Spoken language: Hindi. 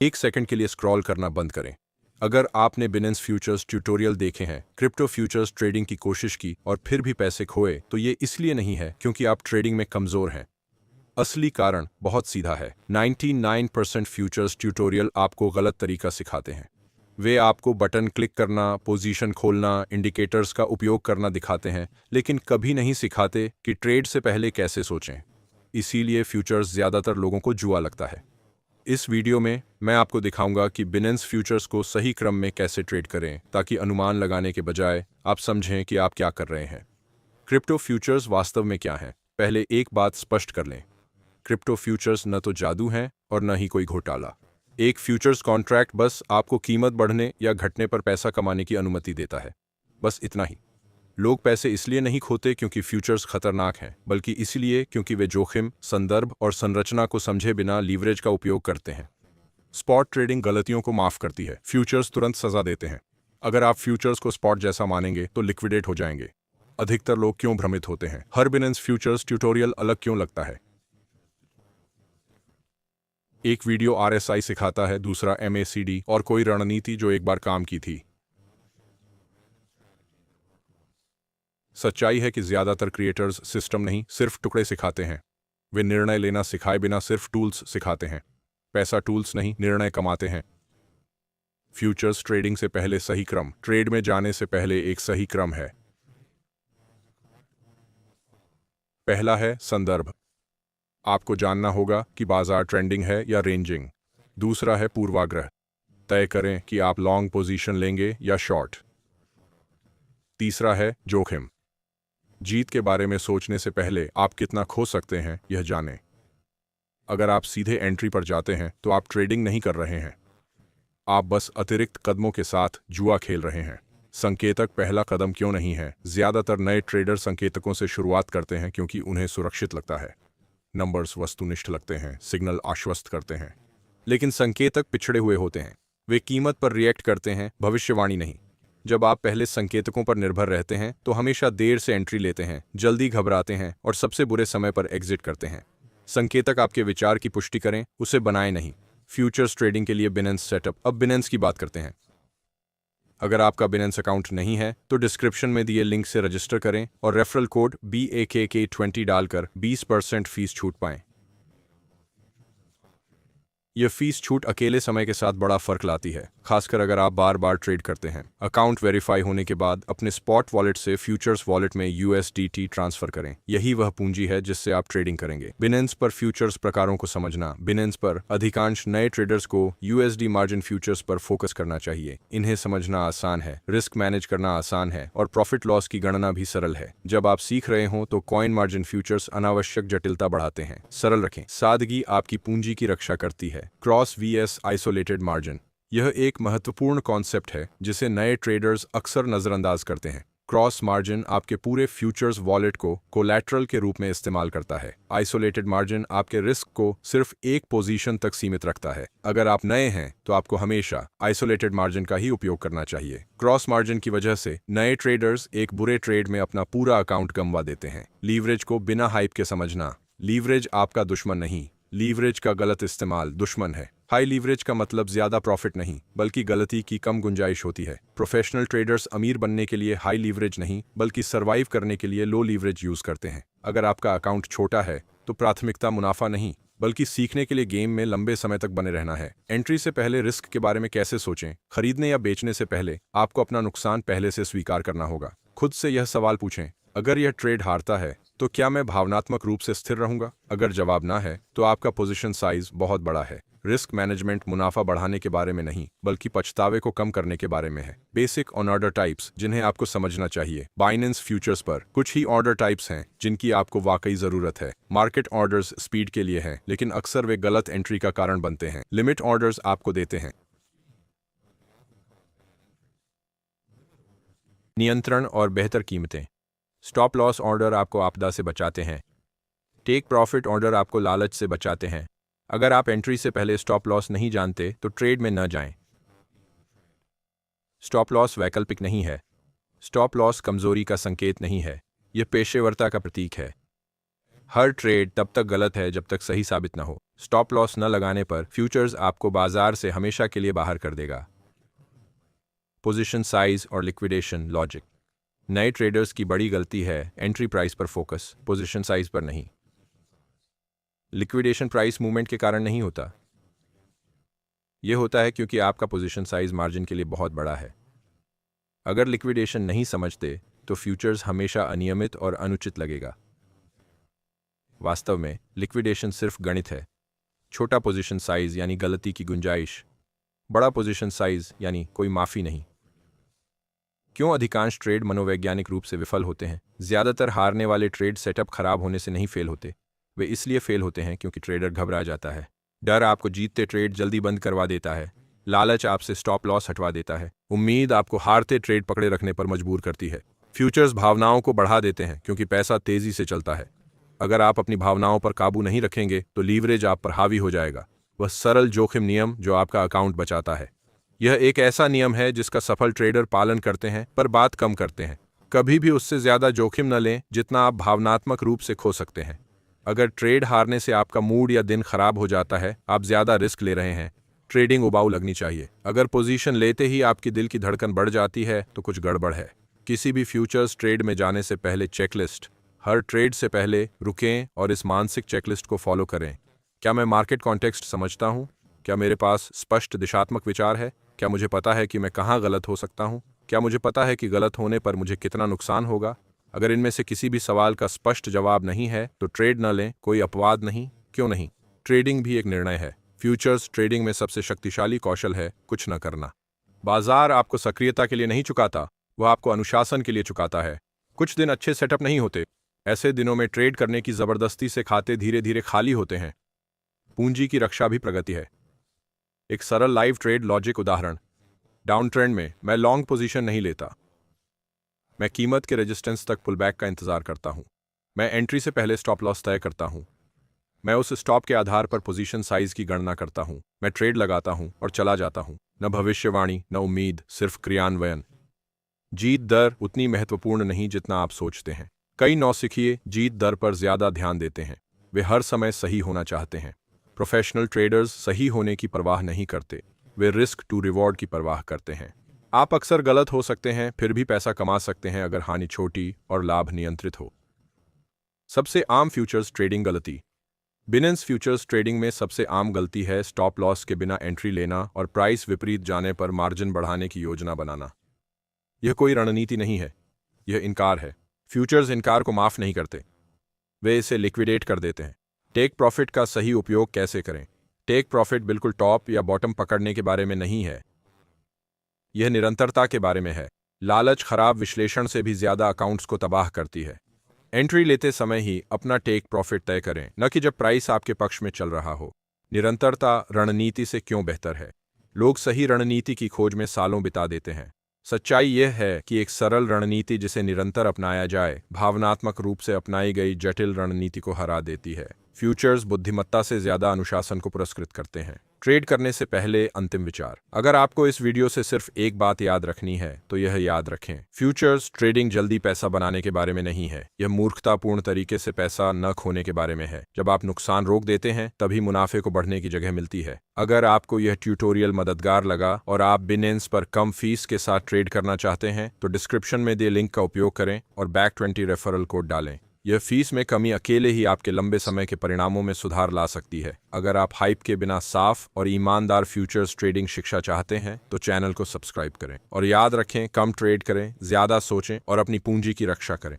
एक सेकंड के लिए स्क्रॉल करना बंद करें। अगर आपने बिनेंस फ्यूचर्स ट्यूटोरियल देखे हैं, क्रिप्टो फ्यूचर्स ट्रेडिंग की कोशिश की और फिर भी पैसे खोए, तो ये इसलिए नहीं है क्योंकि आप ट्रेडिंग में कमज़ोर हैं। असली कारण बहुत सीधा है। 99% फ्यूचर्स ट्यूटोरियल आपको गलत तरीका सिखाते हैं। वे आपको बटन क्लिक करना, पोजीशन खोलना, इंडिकेटर्स का उपयोग करना दिखाते हैं, लेकिन कभी नहीं सिखाते कि ट्रेड से पहले कैसे सोचें। इसीलिए फ्यूचर्स ज़्यादातर लोगों को जुआ लगता है। इस वीडियो में मैं आपको दिखाऊंगा कि बिनेंस फ्यूचर्स को सही क्रम में कैसे ट्रेड करें, ताकि अनुमान लगाने के बजाय आप समझें कि आप क्या कर रहे हैं। क्रिप्टो फ्यूचर्स वास्तव में क्या है? पहले एक बात स्पष्ट कर लें, क्रिप्टो फ्यूचर्स न तो जादू हैं और न ही कोई घोटाला। एक फ्यूचर्स कॉन्ट्रैक्ट बस आपको कीमत बढ़ने या घटने पर पैसा कमाने की अनुमति देता है, बस इतना ही। लोग पैसे इसलिए नहीं खोते क्योंकि फ्यूचर्स खतरनाक हैं, बल्कि इसलिए क्योंकि वे जोखिम, संदर्भ और संरचना को समझे बिना लीवरेज का उपयोग करते हैं। स्पॉट ट्रेडिंग गलतियों को माफ करती है, फ्यूचर्स तुरंत सजा देते हैं। अगर आप फ्यूचर्स को स्पॉट जैसा मानेंगे तो लिक्विडेट हो जाएंगे। अधिकतर लोग क्यों भ्रमित होते हैं? हर बिनेंस फ्यूचर्स ट्यूटोरियल अलग क्यों लगता है? एक वीडियो RSI सिखाता है, दूसरा MACD और कोई रणनीति जो एक बार काम की थी। सच्चाई है कि ज्यादातर क्रिएटर्स सिस्टम नहीं, सिर्फ टुकड़े सिखाते हैं। वे निर्णय लेना सिखाए बिना सिर्फ टूल्स सिखाते हैं। पैसा टूल्स नहीं, निर्णय कमाते हैं। फ्यूचर्स ट्रेडिंग से पहले सही क्रम। ट्रेड में जाने से पहले एक सही क्रम है। पहला है संदर्भ। आपको जानना होगा कि बाजार ट्रेंडिंग है या रेंजिंग। दूसरा है पूर्वाग्रह। तय करें कि आप लॉन्ग पोजीशन लेंगे या शॉर्ट। तीसरा है जोखिम। जीत के बारे में सोचने से पहले आप कितना खो सकते हैं यह जानें। अगर आप सीधे एंट्री पर जाते हैं तो आप ट्रेडिंग नहीं कर रहे हैं, आप बस अतिरिक्त कदमों के साथ जुआ खेल रहे हैं। संकेतक पहला कदम क्यों नहीं है? ज्यादातर नए ट्रेडर संकेतकों से शुरुआत करते हैं क्योंकि उन्हें सुरक्षित लगता है। नंबर्स वस्तुनिष्ठ लगते हैं, सिग्नल आश्वस्त करते हैं। लेकिन संकेतक पिछड़े हुए होते हैं। वे कीमत पर रिएक्ट करते हैं, भविष्यवाणी नहीं। जब आप पहले संकेतकों पर निर्भर रहते हैं तो हमेशा देर से एंट्री लेते हैं, जल्दी घबराते हैं और सबसे बुरे समय पर एग्जिट करते हैं। संकेतक आपके विचार की पुष्टि करें, उसे बनाए नहीं। फ्यूचर्स ट्रेडिंग के लिए बिनेंस सेटअप। अब बिनेंस की बात करते हैं। अगर आपका बिनेंस अकाउंट नहीं है तो डिस्क्रिप्शन में दिए लिंक से रजिस्टर करें और रेफरल कोड BAKK20 डालकर 20% फीस छूट पाएं। यह फीस छूट अकेले समय के साथ बड़ा फर्क लाती है, खासकर अगर आप बार बार ट्रेड करते हैं। अकाउंट वेरीफाई होने के बाद अपने स्पॉट वॉलेट से फ्यूचर्स वॉलेट में USDT ट्रांसफर करें। यही वह पूंजी है जिससे आप ट्रेडिंग करेंगे। बिनेंस पर फ्यूचर्स प्रकारों को समझना। बिनेंस पर अधिकांश नए ट्रेडर्स को USD मार्जिन फ्यूचर्स पर फोकस करना चाहिए। इन्हें समझना आसान है, रिस्क मैनेज करना आसान है और प्रॉफिट लॉस की गणना भी सरल है। जब आप सीख रहे हों तो कॉइन मार्जिन फ्यूचर्स अनावश्यक जटिलता बढ़ाते हैं। सरल रखें। सादगी आपकी पूंजी की रक्षा करती है। Cross vs isolated margin. यह एक महत्वपूर्ण कॉन्सेप्ट है जिसे नए ट्रेडर्स अक्सर नजरअंदाज करते हैं। क्रॉस मार्जिन आपके पूरे फ्यूचर्स वॉलेट को कोलैटरल के रूप में इस्तेमाल करता है। आइसोलेटेड मार्जिन आपके रिस्क को सिर्फ एक पोजीशन तक सीमित रखता है। अगर आप नए हैं तो आपको हमेशा आइसोलेटेड मार्जिन का ही उपयोग करना चाहिए। क्रॉस मार्जिन की वजह से नए ट्रेडर्स एक बुरे ट्रेड में अपना पूरा अकाउंट गंवा देते हैं। लीवरेज को बिना हाइप के समझना। लीवरेज आपका दुश्मन नहीं, लीवरेज का गलत इस्तेमाल दुश्मन है। हाई लीवरेज का मतलब ज्यादा प्रॉफिट नहीं, बल्कि गलती की कम गुंजाइश होती है। प्रोफेशनल ट्रेडर्स अमीर बनने के लिए हाई लीवरेज नहीं, बल्कि सरवाइव करने के लिए लो लीवरेज यूज करते हैं। अगर आपका अकाउंट छोटा है तो प्राथमिकता मुनाफा नहीं, बल्कि सीखने के लिए गेम में लंबे समय तक बने रहना है। एंट्री से पहले रिस्क के बारे में कैसे सोचें? खरीदने या बेचने से पहले आपको अपना नुकसान पहले से स्वीकार करना होगा। खुद से यह सवाल पूछें, अगर यह ट्रेड हारता है तो क्या मैं भावनात्मक रूप से स्थिर रहूंगा? अगर जवाब ना है तो आपका पोजीशन साइज बहुत बड़ा है। रिस्क मैनेजमेंट मुनाफा बढ़ाने के बारे में नहीं, बल्कि पछतावे को कम करने के बारे में है। बेसिक ऑन ऑर्डर टाइप्स जिन्हें आपको समझना चाहिए। बाइनेंस फ्यूचर्स पर कुछ ही ऑर्डर टाइप्स हैं जिनकी आपको वाकई जरूरत है। मार्केट ऑर्डर्स स्पीड के लिए हैं, लेकिन अक्सर वे गलत एंट्री का कारण बनते हैं। लिमिट ऑर्डर्स आपको देते हैं नियंत्रण और बेहतर कीमतें। स्टॉप लॉस ऑर्डर आपको आपदा से बचाते हैं। टेक प्रॉफिट ऑर्डर आपको लालच से बचाते हैं। अगर आप एंट्री से पहले स्टॉप लॉस नहीं जानते तो ट्रेड में न जाएं। स्टॉप लॉस वैकल्पिक नहीं है। स्टॉप लॉस कमजोरी का संकेत नहीं है, यह पेशेवरता का प्रतीक है। हर ट्रेड तब तक गलत है जब तक सही साबित न हो। स्टॉप लॉस न लगाने पर फ्यूचर्स आपको बाजार से हमेशा के लिए बाहर कर देगा। पोजीशन साइज और लिक्विडेशन लॉजिक। नए ट्रेडर्स की बड़ी गलती है एंट्री प्राइस पर फोकस, पोजीशन साइज पर नहीं। लिक्विडेशन प्राइस मूवमेंट के कारण नहीं होता। यह होता है क्योंकि आपका पोजीशन साइज मार्जिन के लिए बहुत बड़ा है। अगर लिक्विडेशन नहीं समझते तो फ्यूचर्स हमेशा अनियमित और अनुचित लगेगा। वास्तव में लिक्विडेशन सिर्फ गणित है। छोटा पोजीशन साइज यानी गलती की गुंजाइश, बड़ा पोजीशन साइज यानी कोई माफी नहीं। क्यों अधिकांश ट्रेड मनोवैज्ञानिक रूप से विफल होते हैं? ज्यादातर हारने वाले ट्रेड सेटअप खराब होने से नहीं फेल होते, वे इसलिए फेल होते हैं क्योंकि ट्रेडर घबरा जाता है। डर आपको जीतते ट्रेड जल्दी बंद करवा देता है, लालच आपसे स्टॉप लॉस हटवा देता है, उम्मीद आपको हारते ट्रेड पकड़े रखने पर मजबूर करती है। फ्यूचर्स भावनाओं को बढ़ा देते हैं क्योंकि पैसा तेजी से चलता है। अगर आप अपनी भावनाओं पर काबू नहीं रखेंगे तो लीवरेज आप पर हावी हो जाएगा। वह सरल जोखिम नियम जो आपका अकाउंट बचाता है। यह एक ऐसा नियम है जिसका सफल ट्रेडर पालन करते हैं पर बात कम करते हैं। कभी भी उससे ज्यादा जोखिम न लें जितना आप भावनात्मक रूप से खो सकते हैं। अगर ट्रेड हारने से आपका मूड या दिन खराब हो जाता है, आप ज्यादा रिस्क ले रहे हैं। ट्रेडिंग उबाऊ लगनी चाहिए। अगर पोजीशन लेते ही आपकी दिल की धड़कन बढ़ जाती है तो कुछ गड़बड़ है। किसी भी फ्यूचर्स ट्रेड में जाने से पहले चेकलिस्ट, हर ट्रेड से पहले रुकें और इस मानसिक चेकलिस्ट को फॉलो करें। क्या मैं मार्केट कॉन्टेक्स्ट समझता हूं? क्या मेरे पास स्पष्ट दिशात्मक विचार है? क्या मुझे पता है कि मैं कहां गलत हो सकता हूं? क्या मुझे पता है कि गलत होने पर मुझे कितना नुकसान होगा? अगर इनमें से किसी भी सवाल का स्पष्ट जवाब नहीं है तो ट्रेड न लें। कोई अपवाद नहीं। क्यों नहीं? ट्रेडिंग भी एक निर्णय है। फ्यूचर्स ट्रेडिंग में सबसे शक्तिशाली कौशल है कुछ न करना। बाजार आपको सक्रियता के लिए नहीं चुकाता, वह आपको अनुशासन के लिए चुकाता है। कुछ दिन अच्छे सेटअप नहीं होते। ऐसे दिनों में ट्रेड करने की जबरदस्ती से खाते धीरे धीरे खाली होते हैं। पूंजी की रक्षा भी प्रगति है। एक सरल लाइव ट्रेड लॉजिक उदाहरण। डाउन ट्रेंड में मैं लॉन्ग पोजीशन नहीं लेता। मैं कीमत के रेजिस्टेंस तक पुलबैक का इंतजार करता हूं। मैं एंट्री से पहले स्टॉप लॉस तय करता हूं। मैं उस स्टॉप के आधार पर पोजीशन साइज की गणना करता हूं। मैं ट्रेड लगाता हूं और चला जाता हूं। न भविष्यवाणी, न उम्मीद, सिर्फ क्रियान्वयन। जीत दर उतनी महत्वपूर्ण नहीं जितना आप सोचते हैं। कई नौसिखिए जीत दर पर ज्यादा ध्यान देते हैं। वे हर समय सही होना चाहते हैं। प्रोफेशनल ट्रेडर्स सही होने की परवाह नहीं करते, वे रिस्क टू रिवॉर्ड की परवाह करते हैं। आप अक्सर गलत हो सकते हैं, फिर भी पैसा कमा सकते हैं अगर हानि छोटी और लाभ नियंत्रित हो। सबसे आम फ्यूचर्स ट्रेडिंग गलती। बिनेंस फ्यूचर्स ट्रेडिंग में सबसे आम गलती है स्टॉप लॉस के बिना एंट्री लेना और प्राइस विपरीत जाने पर मार्जिन बढ़ाने की योजना बनाना। यह कोई रणनीति नहीं है, यह इनकार है। फ्यूचर्स इनकार को माफ नहीं करते, वे इसे लिक्विडेट कर देते हैं। टेक प्रॉफिट का सही उपयोग कैसे करें? टेक प्रॉफिट बिल्कुल टॉप या बॉटम पकड़ने के बारे में नहीं है, यह निरंतरता के बारे में है। लालच खराब विश्लेषण से भी ज्यादा अकाउंट्स को तबाह करती है। एंट्री लेते समय ही अपना टेक प्रॉफिट तय करें, न कि जब प्राइस आपके पक्ष में चल रहा हो। निरंतरता रणनीति से क्यों बेहतर है? लोग सही रणनीति की खोज में सालों बिता देते हैं। सच्चाई यह है कि एक सरल रणनीति जिसे निरंतर अपनाया जाए, भावनात्मक रूप से अपनाई गई जटिल रणनीति को हरा देती है। फ्यूचर्स बुद्धिमत्ता से ज्यादा अनुशासन को पुरस्कृत करते हैं। ट्रेड करने से पहले अंतिम विचार। अगर आपको इस वीडियो से सिर्फ एक बात याद रखनी है तो यह याद रखें, फ्यूचर्स ट्रेडिंग जल्दी पैसा बनाने के बारे में नहीं है, यह मूर्खतापूर्ण तरीके से पैसा न खोने के बारे में है। जब आप नुकसान रोक देते हैं तभी मुनाफे को बढ़ने की जगह मिलती है। अगर आपको यह ट्यूटोरियल मददगार लगा और आप बिनेंस पर कम फीस के साथ ट्रेड करना चाहते हैं तो डिस्क्रिप्शन में दिए लिंक का उपयोग करें और BACK20 रेफरल कोड डालें। यह फीस में कमी अकेले ही आपके लंबे समय के परिणामों में सुधार ला सकती है। अगर आप हाइप के बिना साफ और ईमानदार फ्यूचर्स ट्रेडिंग शिक्षा चाहते हैं तो चैनल को सब्सक्राइब करें और याद रखें, कम ट्रेड करें, ज्यादा सोचें और अपनी पूंजी की रक्षा करें।